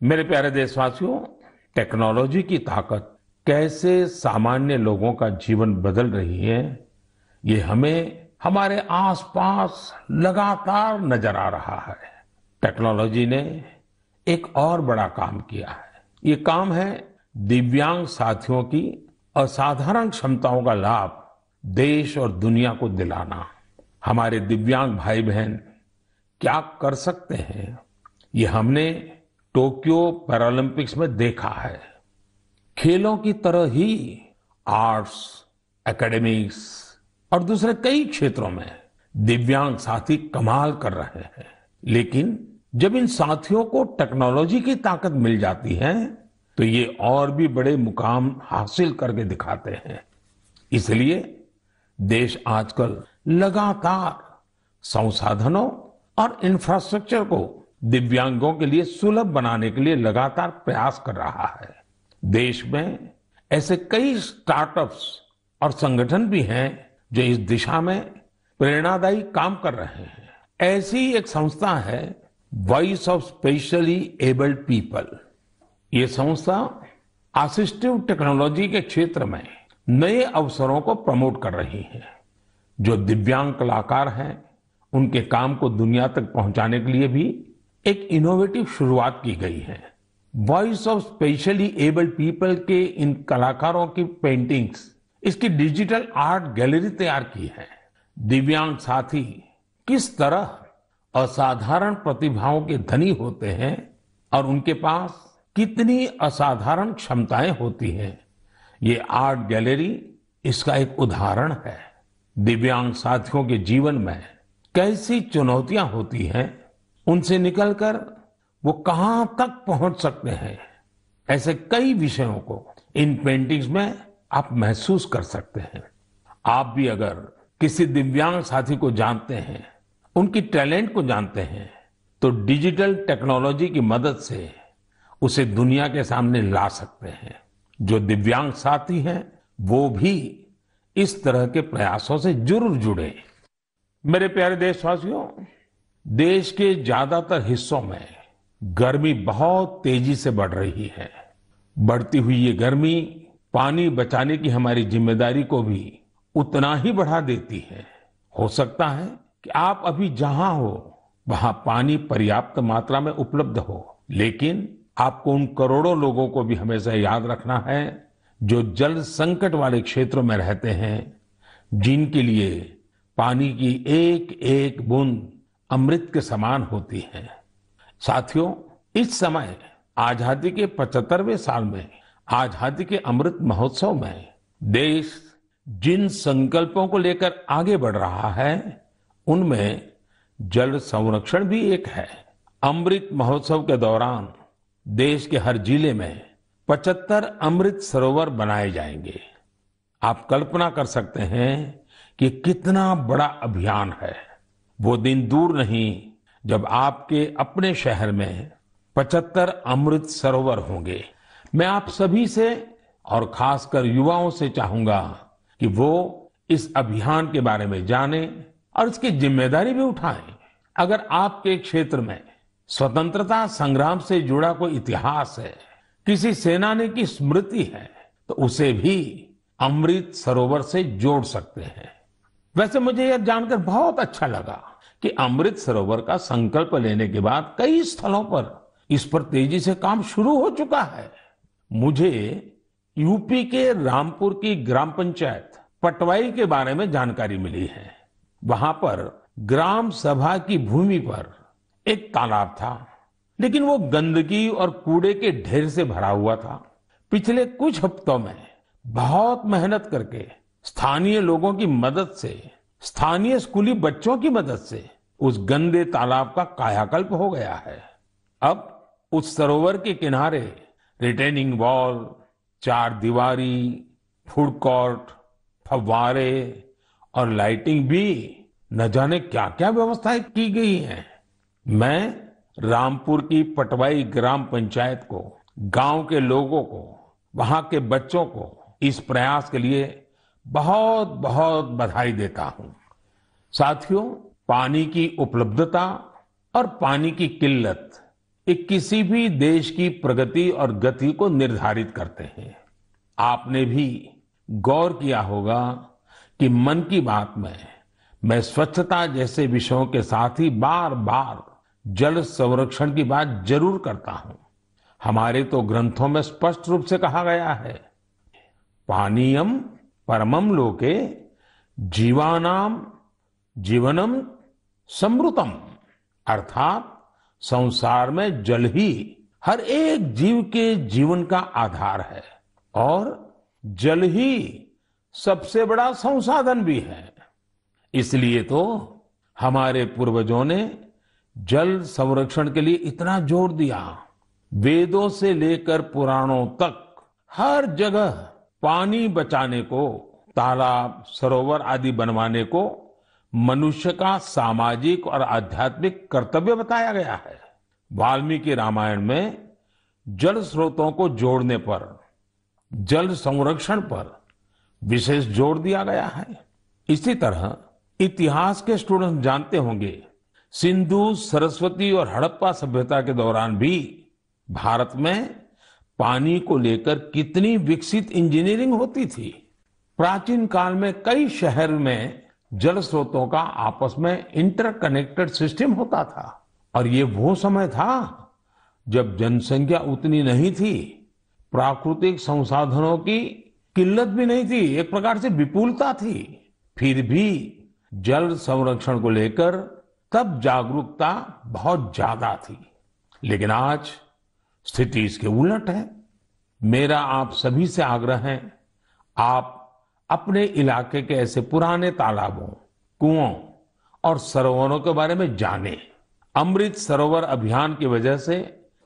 मेरे प्यारे देशवासियों, टेक्नोलॉजी की ताकत कैसे सामान्य लोगों का जीवन बदल रही है, ये हमें हमारे आसपास लगातार नजर आ रहा है। टेक्नोलॉजी ने एक और बड़ा काम किया है। ये काम है दिव्यांग साथियों की असाधारण क्षमताओं का लाभ देश और दुनिया को दिलाना। हमारे दिव्यांग भाई बहन क्या कर सकते हैं, ये हमने टोक्यो पैरालंपिक्स में देखा है। खेलों की तरह ही आर्ट्स, एकेडमिक्स और दूसरे कई क्षेत्रों में दिव्यांग साथी कमाल कर रहे हैं। लेकिन जब इन साथियों को टेक्नोलॉजी की ताकत मिल जाती है तो ये और भी बड़े मुकाम हासिल करके दिखाते हैं। इसलिए देश आजकल लगातार संसाधनों और इंफ्रास्ट्रक्चर को दिव्यांगों के लिए सुलभ बनाने के लिए लगातार प्रयास कर रहा है। देश में ऐसे कई स्टार्टअप्स और संगठन भी हैं जो इस दिशा में प्रेरणादायी काम कर रहे हैं। ऐसी एक संस्था है voice of specially abled people. ये संस्था असिस्टिव टेक्नोलॉजी के क्षेत्र में नए अवसरों को प्रमोट कर रही है। जो दिव्यांग कलाकार हैं, उनके काम को दुनिया तक पहुंचाने के लिए भी एक इनोवेटिव शुरुआत की गई है। Voice of specially abled people के इन कलाकारों की पेंटिंग्स, इसकी डिजिटल आर्ट गैलरी तैयार की है। दिव्यांग साथी किस तरह असाधारण प्रतिभाओं के धनी होते हैं और उनके पास कितनी असाधारण क्षमताएं होती हैं, ये आर्ट गैलरी इसका एक उदाहरण है। दिव्यांग साथियों के जीवन में कैसी चुनौतियां होती हैं, उनसे निकलकर वो कहां तक पहुंच सकते हैं, ऐसे कई विषयों को इन पेंटिंग्स में आप महसूस कर सकते हैं। आप भी अगर किसी दिव्यांग साथी को जानते हैं, उनकी टैलेंट को जानते हैं, तो डिजिटल टेक्नोलॉजी की मदद से उसे दुनिया के सामने ला सकते हैं। जो दिव्यांग साथी हैं, वो भी इस तरह के प्रयासों से जरूर जुड़े। मेरे प्यारे देशवासियों, देश के ज्यादातर हिस्सों में गर्मी बहुत तेजी से बढ़ रही है। बढ़ती हुई ये गर्मी पानी बचाने की हमारी जिम्मेदारी को भी उतना ही बढ़ा देती है। हो सकता है कि आप अभी जहां हो वहां पानी पर्याप्त मात्रा में उपलब्ध हो, लेकिन आपको उन करोड़ों लोगों को भी हमेशा याद रखना है जो जल संकट वाले क्षेत्रों में रहते हैं, जिनके लिए पानी की एक एक बूंद अमृत के समान होती है। साथियों, इस समय आजादी के 75वें साल में आजादी के अमृत महोत्सव में देश जिन संकल्पों को लेकर आगे बढ़ रहा है, उनमें जल संरक्षण भी एक है। अमृत महोत्सव के दौरान देश के हर जिले में 75 अमृत सरोवर बनाए जाएंगे। आप कल्पना कर सकते हैं कि कितना बड़ा अभियान है। वो दिन दूर नहीं जब आपके अपने शहर में 75 अमृत सरोवर होंगे। मैं आप सभी से और खासकर युवाओं से चाहूंगा कि वो इस अभियान के बारे में जानें और इसकी जिम्मेदारी भी उठाएं। अगर आपके क्षेत्र में स्वतंत्रता संग्राम से जुड़ा कोई इतिहास है, किसी सेनानी की स्मृति है, तो उसे भी अमृत सरोवर से जोड़ सकते हैं। वैसे मुझे यह जानकर बहुत अच्छा लगा कि अमृत सरोवर का संकल्प लेने के बाद कई स्थलों पर इस पर तेजी से काम शुरू हो चुका है। मुझे यूपी के रामपुर की ग्राम पंचायत पटवाई के बारे में जानकारी मिली है। वहां पर ग्राम सभा की भूमि पर एक तालाब था, लेकिन वो गंदगी और कूड़े के ढेर से भरा हुआ था। पिछले कुछ हफ्तों में बहुत मेहनत करके स्थानीय लोगों की मदद से, स्थानीय स्कूली बच्चों की मदद से उस गंदे तालाब का कायाकल्प हो गया है। अब उस सरोवर के किनारे रिटेनिंग वॉल, चार दीवारी, फूड कोर्ट, फव्वारे और लाइटिंग भी न जाने क्या क्या व्यवस्थाएं की गई हैं। मैं रामपुर की पटवाई ग्राम पंचायत को, गांव के लोगों को, वहां के बच्चों को इस प्रयास के लिए बहुत बहुत बधाई देता हूं। साथियों, पानी की उपलब्धता और पानी की किल्लत, ये किसी भी देश की प्रगति और गति को निर्धारित करते हैं। आपने भी गौर किया होगा कि मन की बात में मैं स्वच्छता जैसे विषयों के साथ ही बार बार जल संरक्षण की बात जरूर करता हूं। हमारे तो ग्रंथों में स्पष्ट रूप से कहा गया है, पानीयम परमम लोके जीवानाम जीवनम समृतम, अर्थात संसार में जल ही हर एक जीव के जीवन का आधार है और जल ही सबसे बड़ा संसाधन भी है। इसलिए तो हमारे पूर्वजों ने जल संरक्षण के लिए इतना जोर दिया। वेदों से लेकर पुराणों तक हर जगह पानी बचाने को, तालाब सरोवर आदि बनवाने को मनुष्य का सामाजिक और आध्यात्मिक कर्तव्य बताया गया है। वाल्मीकि रामायण में जल स्रोतों को जोड़ने पर, जल संरक्षण पर विशेष जोर दिया गया है। इसी तरह इतिहास के स्टूडेंट जानते होंगे, सिंधु, सरस्वती और हड़प्पा सभ्यता के दौरान भी भारत में पानी को लेकर कितनी विकसित इंजीनियरिंग होती थी। प्राचीन काल में कई शहर में जल स्रोतों का आपस में इंटरकनेक्टेड सिस्टम होता था और ये वो समय था जब जनसंख्या उतनी नहीं थी, प्राकृतिक संसाधनों की किल्लत भी नहीं थी, एक प्रकार से विपुलता थी। फिर भी जल संरक्षण को लेकर तब जागरूकता बहुत ज्यादा थी। लेकिन आज स्थिति इसके उलट है। मेरा आप सभी से आग्रह है, आप अपने इलाके के ऐसे पुराने तालाबों, कुओं और सरोवरों के बारे में जानें। अमृत सरोवर अभियान की वजह से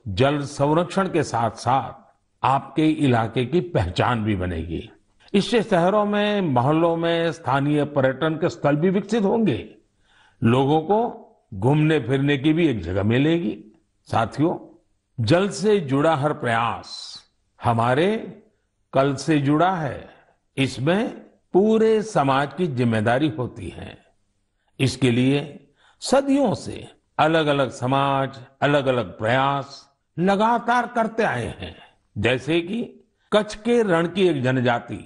जल संरक्षण के साथ साथ आपके इलाके की पहचान भी बनेगी। इससे शहरों में, मोहल्लों में स्थानीय पर्यटन के स्थल भी विकसित होंगे। लोगों को घूमने फिरने की भी एक जगह मिलेगी। साथियों, जल से जुड़ा हर प्रयास हमारे कल से जुड़ा है। इसमें पूरे समाज की जिम्मेदारी होती है। इसके लिए सदियों से अलग अलग समाज, अलग अलग प्रयास लगातार करते आए हैं। जैसे कि कच्छ के रण की एक जनजाति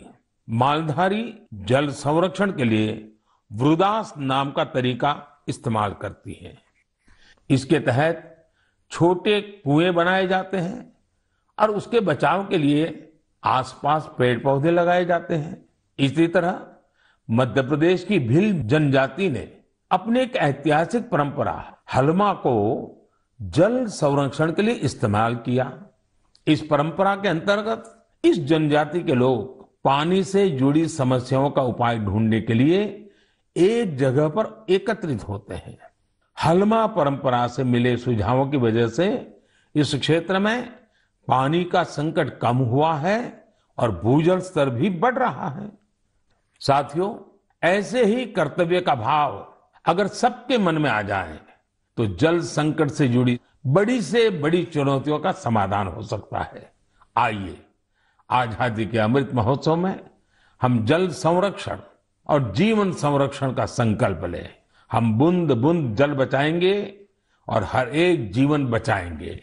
मालधारी जल संरक्षण के लिए वृदास नाम का तरीका इस्तेमाल करती है। इसके तहत छोटे कुएं बनाए जाते हैं और उसके बचाव के लिए आसपास पेड़ पौधे लगाए जाते हैं। इसी तरह मध्य प्रदेश की भील जनजाति ने अपनी एक ऐतिहासिक परंपरा हलमा को जल संरक्षण के लिए इस्तेमाल किया। इस परंपरा के अंतर्गत इस जनजाति के लोग पानी से जुड़ी समस्याओं का उपाय ढूंढने के लिए एक जगह पर एकत्रित होते हैं। हलमा परंपरा से मिले सुझावों की वजह से इस क्षेत्र में पानी का संकट कम हुआ है और भूजल स्तर भी बढ़ रहा है। साथियों, ऐसे ही कर्तव्य का भाव अगर सबके मन में आ जाए तो जल संकट से जुड़ी बड़ी से बड़ी चुनौतियों का समाधान हो सकता है। आइए, आजादी के अमृत महोत्सव में हम जल संरक्षण और जीवन संरक्षण का संकल्प लें। हम बूंद बूंद जल बचाएंगे और हर एक जीवन बचाएंगे।